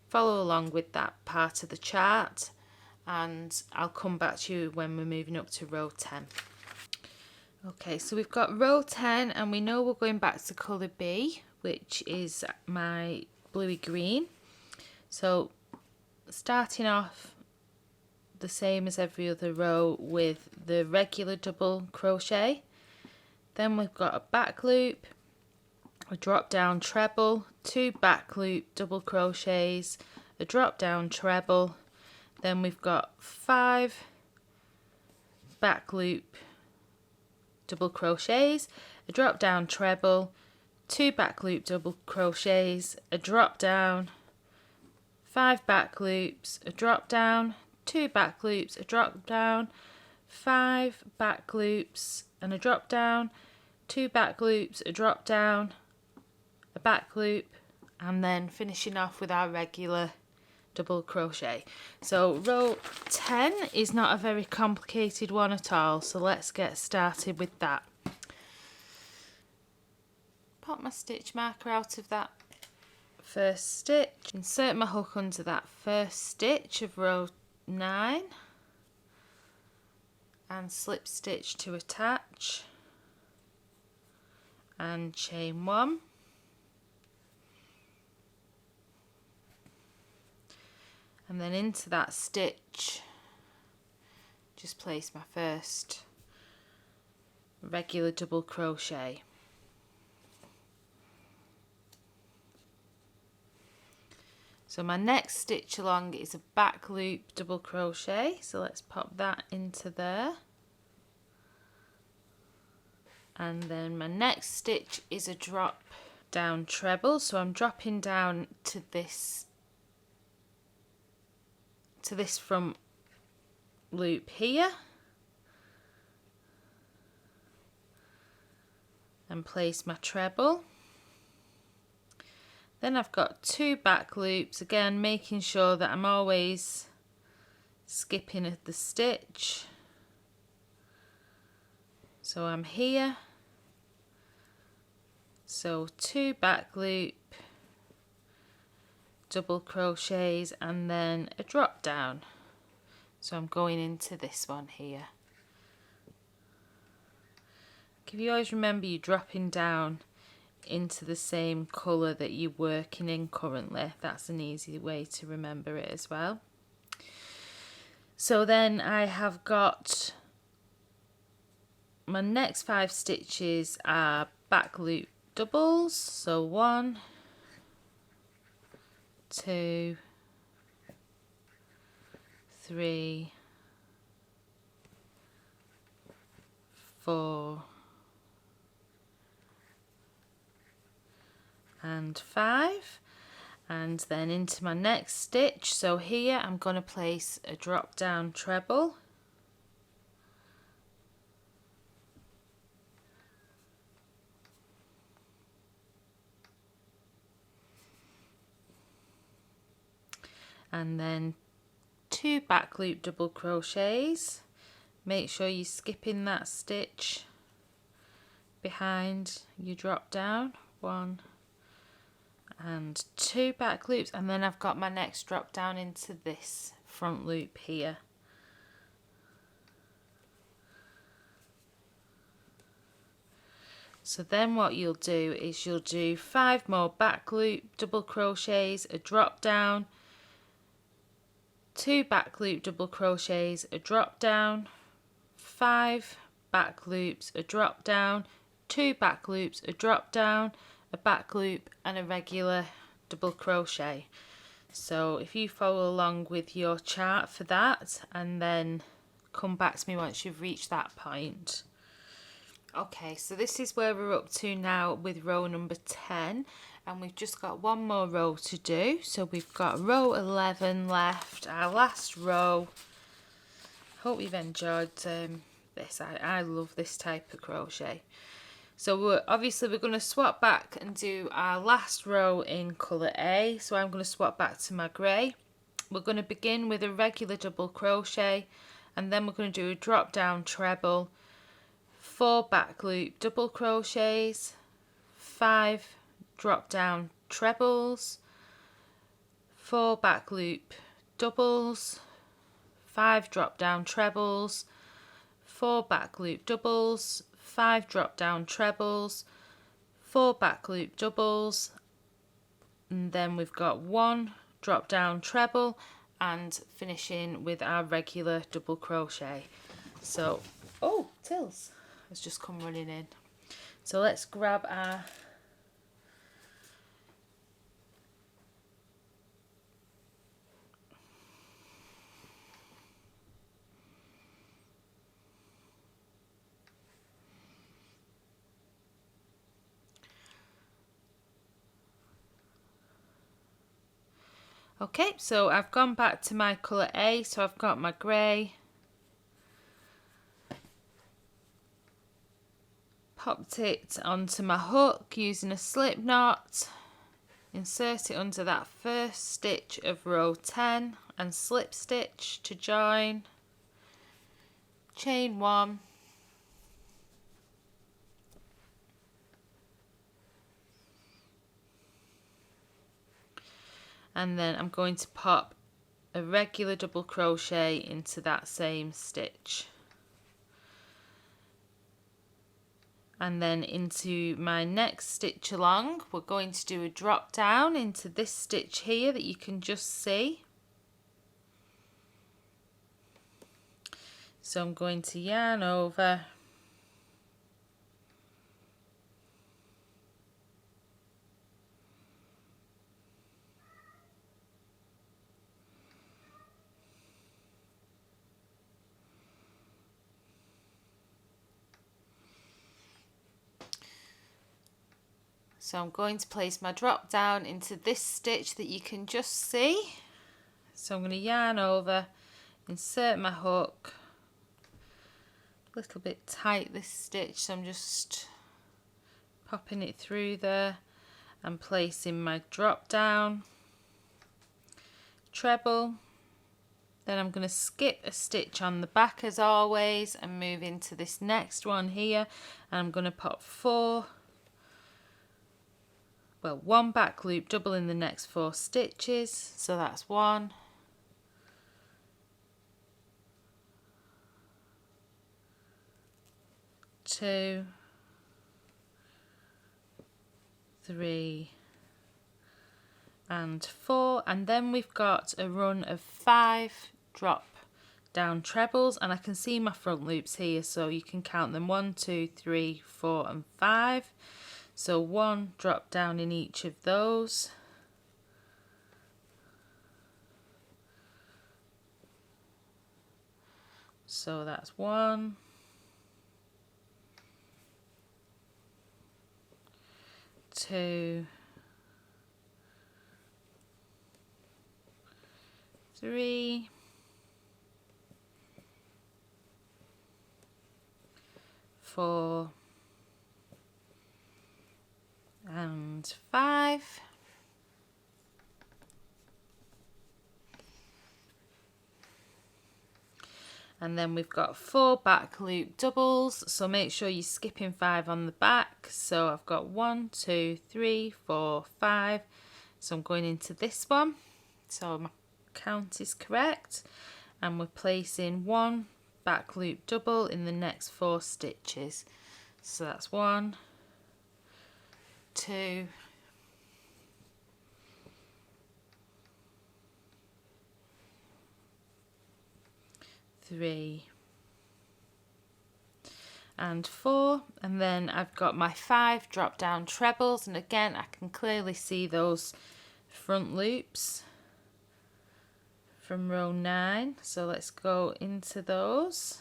follow along with that part of the chart, and I'll come back to you when we're moving up to row 10. Okay, so we've got row 10 and we know we're going back to colour B, which is my bluey green. So starting off the same as every other row with the regular double crochet, then we've got a back loop, a drop down treble, 2 back loop double crochets, a drop down treble, then we've got 5 back loop double crochets, a drop down treble, 2 back loop double crochets, a drop down, 5 back loops, a drop down, 2 back loops, a drop down, 5 back loops and a drop down, 2 back loops, a drop down, a back loop, and then finishing off with our regular double crochet. So row 10 is not a very complicated one at all, so let's get started with that. Pop my stitch marker out of that first stitch, insert my hook under that first stitch of row 9 and slip stitch to attach and chain 1. And then into that stitch just place my first regular double crochet. So my next stitch along is a back loop double crochet, so let's pop that into there. And then my next stitch is a drop down treble, so I'm dropping down to this front loop here and place my treble. Then I've got 2 back loops, again making sure that I'm always skipping at the stitch. So I'm here, so 2 back loop double crochets and then a drop down, so I'm going into this one here. If you always remember you're dropping down into the same colour that you're working in currently, that's an easy way to remember it as well. So then I have got my next 5 stitches are back loop doubles, so 1, 2, 3, 4 and 5, and then into my next stitch. So here I'm going to place a drop down treble and then 2 back loop double crochets. Make sure you're skipping that stitch behind your drop down, 1 and 2 back loops, and then I've got my next drop down into this front loop here. So then what you'll do is you'll do 5 more back loop double crochets, a drop down, 2 back loop double crochets, a drop down, 5 back loops, a drop down, 2 back loops, a drop down, a back loop and a regular double crochet. So if you follow along with your chart for that and then come back to me once you've reached that point. Okay, so this is where we're up to now with row number 10, and we've just got one more row to do. So we've got row 11 left, our last row. Hope you've enjoyed this. I love this type of crochet. So we're going to swap back and do our last row in colour A. So I'm going to swap back to my grey. We're going to begin with a regular double crochet, and then we're going to do a drop down treble, 4 back loop double crochets, 5 drop down trebles, 4 back loop doubles, 5 drop down trebles, 4 back loop doubles, 5 drop down trebles, 4 back loop doubles, and then we've got 1 drop down treble and finishing with our regular double crochet. So, oh, Tills has just come running in. So let's grab our okay, so I've gone back to my colour A, so I've got my grey, popped it onto my hook using a slip knot, insert it under that first stitch of row 10 and slip stitch to join, chain 1, and then I'm going to pop a regular double crochet into that same stitch. And then into my next stitch along, we're going to do a drop down into this stitch here that you can just see. So I'm going to yarn over, so I'm going to place my drop down into this stitch that you can just see. So I'm going to yarn over, insert my hook, a little bit tight this stitch, so I'm just popping it through there and placing my drop down, treble. Then I'm going to skip a stitch on the back as always and move into this next one here, and I'm going to pop 1 back loop double in the next 4 stitches, so that's 1, 2, 3 and 4, and then we've got a run of 5 drop down trebles, and I can see my front loops here, so you can count them 1, 2, 3, 4 and 5. So 1 drop down in each of those. So that's 1, 2, 3, 4 and 5. And then we've got 4 back loop doubles, so make sure you're skipping 5 on the back. So I've got 1, 2, 3, 4, 5. So I'm going into this one, so my count is correct, and we're placing 1 back loop double in the next 4 stitches. So that's 1, 2, 3 and 4, and then I've got my 5 drop down trebles, and again I can clearly see those front loops from row 9, so let's go into those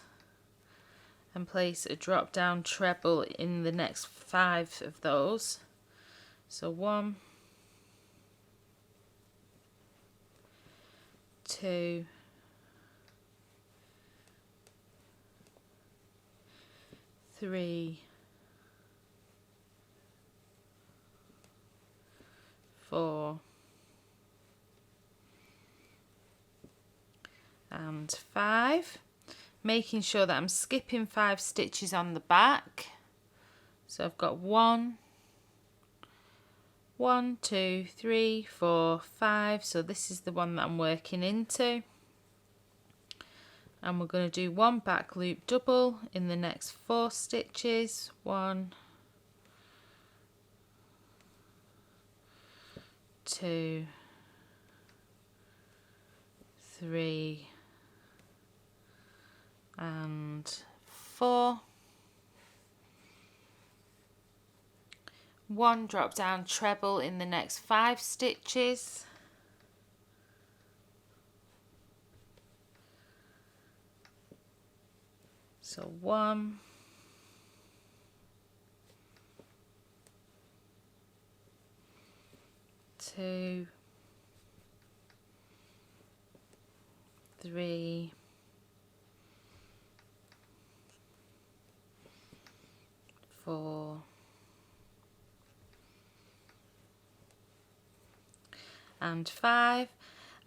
and place a drop down treble in the next 5 of those. So 1, 2, 3, 4 and 5, making sure that I'm skipping 5 stitches on the back. So I've got 1, 2, 3, 4, 5, so this is the one that I'm working into. And we're going to do 1 back loop double in the next 4 stitches. 1, 2, 3 and 4. 1 drop down treble in the next 5 stitches. So 1, 2, 3, 4 and 5,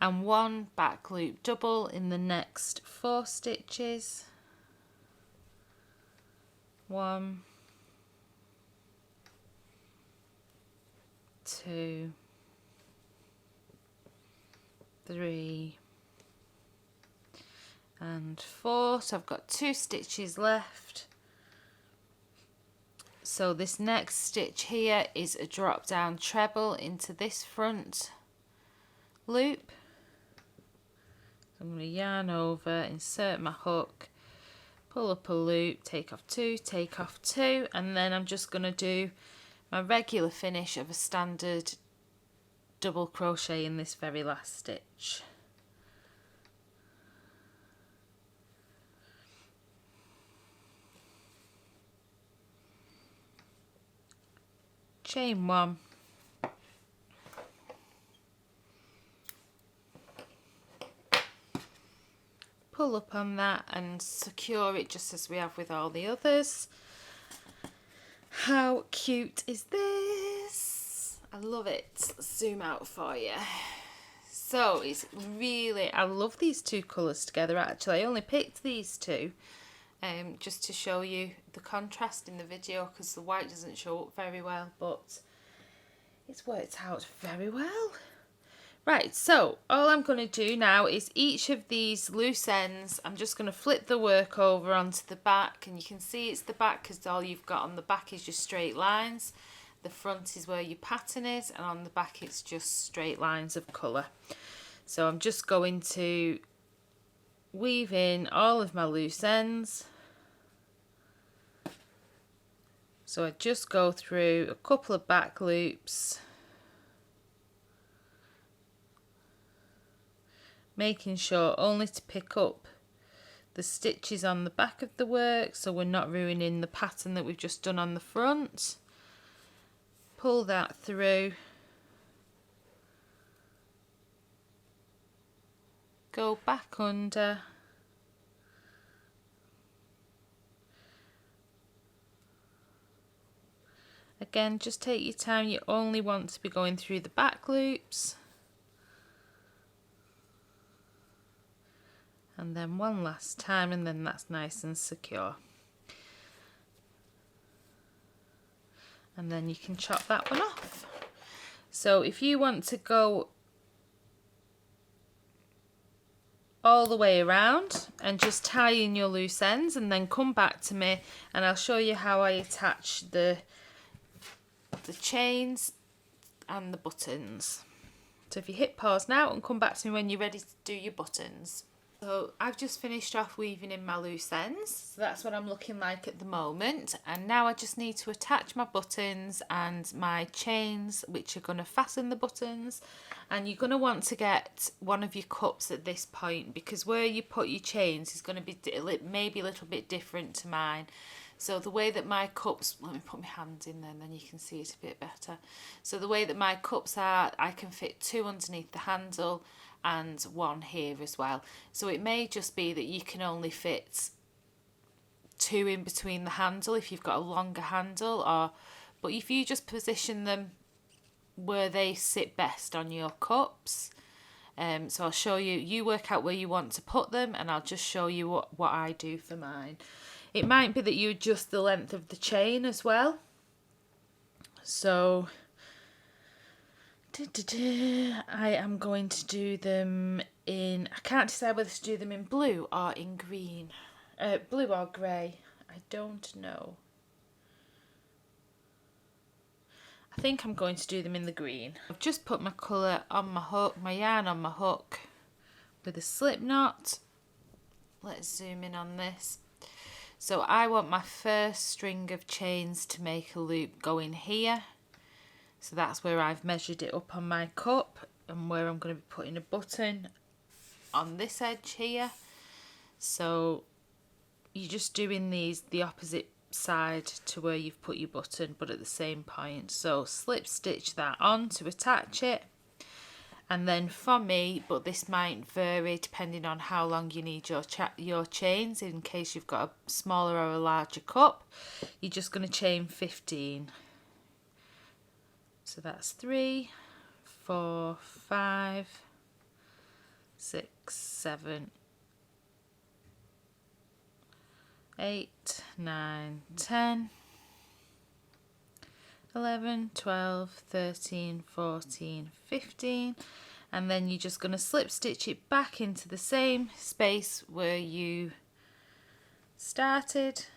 and 1 back loop double in the next 4 stitches. 1, 2, 3 and 4. So I've got 2 stitches left. So this next stitch here is a drop down treble into this front loop. So I'm going to yarn over, insert my hook, pull up a loop, take off 2, take off 2, and then I'm just going to do my regular finish of a standard double crochet in this very last stitch. Chain 1, pull up on that and secure it just as we have with all the others. How cute is this? I love it. Let's zoom out for you. So it's really, I love these 2 colours together actually. I only picked these 2 just to show you the contrast in the video, because the white doesn't show up very well, but it's worked out very well. Right, so all I'm going to do now is each of these loose ends, I'm just going to flip the work over onto the back, and you can see it's the back because all you've got on the back is just straight lines. The front is where your pattern is, and on the back it's just straight lines of colour. So I'm just going to weave in all of my loose ends. So I just go through a couple of back loops, making sure only to pick up the stitches on the back of the work so we're not ruining the pattern that we've just done on the front. Pull that through, go back under, again just take your time, you only want to be going through the back loops. and then one last time, and then that's nice and secure. And then you can chop that one off. So if you want to go all the way around and just tie in your loose ends and then come back to me and I'll show you how I attach the chains and the buttons. So if you hit pause now and come back to me when you're ready to do your buttons. So I've just finished off weaving in my loose ends, so that's what I'm looking like at the moment, and now I just need to attach my buttons and my chains which are going to fasten the buttons. And you're going to want to get one of your cups at this point, because where you put your chains is going to be maybe a little bit different to mine. So the way that my cups, let me put my hands in there and then you can see it a bit better. So the way that my cups are, I can fit 2 underneath the handle and 1 here as well. So it may just be that you can only fit 2 in between the handle if you've got a longer handle, but if you just position them where they sit best on your cups. So I'll show you, you work out where you want to put them and I'll just show you what I do for mine. It might be that you adjust the length of the chain as well. So I am going to do them in, I can't decide whether to do them in blue or in green. Blue or grey, I don't know. I think I'm going to do them in the green. I've just put my colour on my hook, my yarn on my hook with a slip knot. Let's zoom in on this. So I want my first string of chains to make a loop going here. So that's where I've measured it up on my cup and where I'm going to be putting a button on this edge here. So you're just doing these the opposite side to where you've put your button, but at the same point. So slip stitch that on to attach it. And then for me, but this might vary depending on how long you need your chains, in case you've got a smaller or a larger cup, you're just going to chain 15. So that's 3, 4, 5, 6, 7, 8, 9, 10, 11, 12, 13, 14, 15, and then you're just going to slip stitch it back into the same space where you started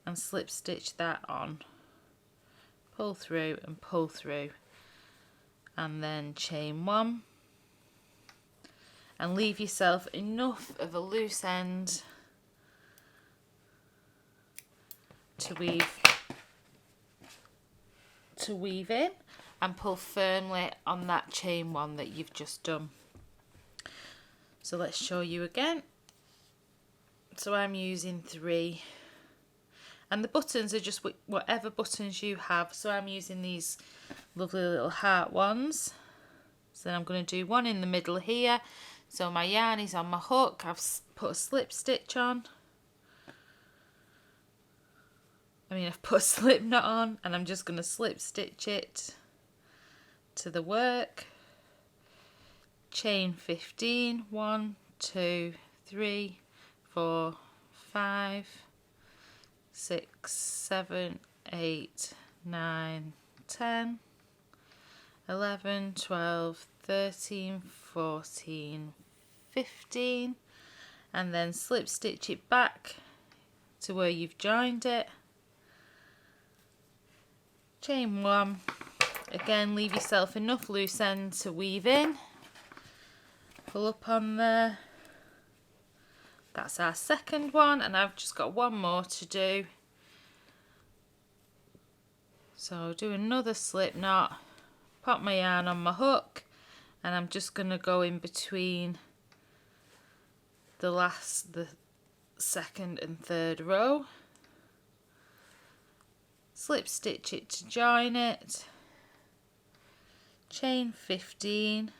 and slip stitch that on. Pull through and pull through, and then chain 1 and leave yourself enough of a loose end to weave in, and pull firmly on that chain 1 that you've just done. So let's show you again. So I'm using 3, and the buttons are just whatever buttons you have. So I'm using these lovely little heart ones. So then I'm going to do 1 in the middle here. So my yarn is on my hook, I've put a slip stitch on. I've put a slip knot on, and I'm just going to slip stitch it to the work. Chain 15, 1, 2, 3, 4, 5, 6, 7, 8, 9, 10, 11, 12, 13, 14, 15, and then slip stitch it back to where you've joined it. Chain 1, again leave yourself enough loose end to weave in, pull up on there. That's our second one, and I've just got 1 more to do. So do another slip knot, pop my yarn on my hook, and I'm just going to go in between the second and third row. Slip stitch it to join it, chain 15,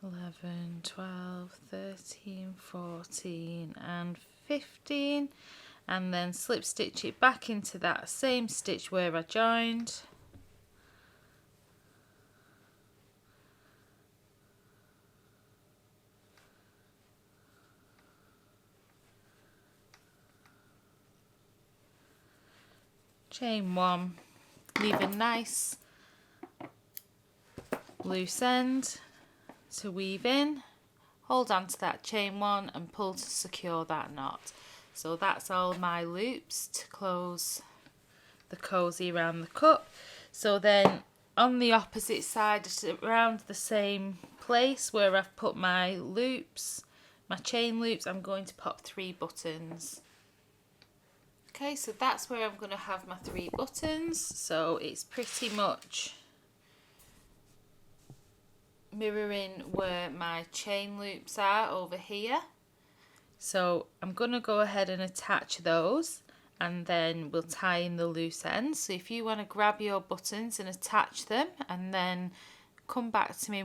11, 12, 13, 14 and 15, and then slip stitch it back into that same stitch where I joined. Chain 1, leave a nice loose end to weave in, hold on to that chain 1 and pull to secure that knot. So that's all my loops to close the cosy around the cup. So then on the opposite side, just around the same place where I've put my loops, my chain loops, I'm going to pop 3 buttons. Okay, so that's where I'm going to have my 3 buttons. So it's pretty much mirroring where my chain loops are over here. So I'm going to go ahead and attach those, and then we'll tie in the loose ends. So if you want to grab your buttons and attach them and then come back to me.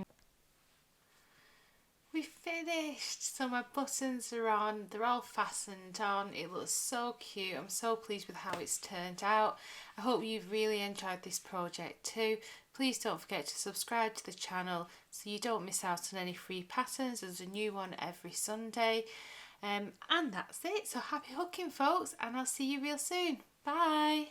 We finished! So my buttons are on, they're all fastened on. It looks so cute. I'm so pleased with how it's turned out. I hope you've really enjoyed this project too. Please don't forget to subscribe to the channel so you don't miss out on any free patterns. There's a new one every Sunday. And that's it. So happy hooking, folks, and I'll see you real soon. Bye!